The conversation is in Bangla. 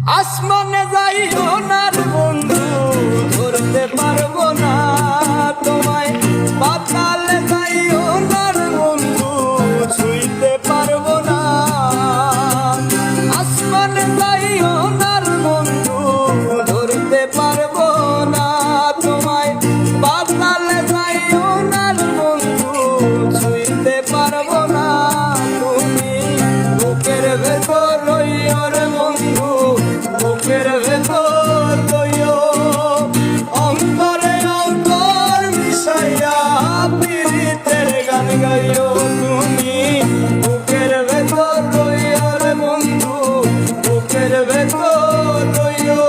আসমানে যাইও না রে বন্ধু, ধরতে পারবো না তোমায়। পাতালে যাইও না রে বন্ধু, ছুঁইতে পারবো না। আসমানে যাইও না রে বন্ধু, ধরতে পারবো না তোমায়। পাতালে যাইও না রে বন্ধু, ছুঁইতে পারবো না। তুমি বুকের ভেতর রইও রে বন্ধু, বুকের ভেতর রইও। অন্তরে অন্তর মিশাইয়া পীড়িতের গান গাইও। তুমি বুকের ভেতর রইও রে বন্ধু, বুকের ভেতর রইও।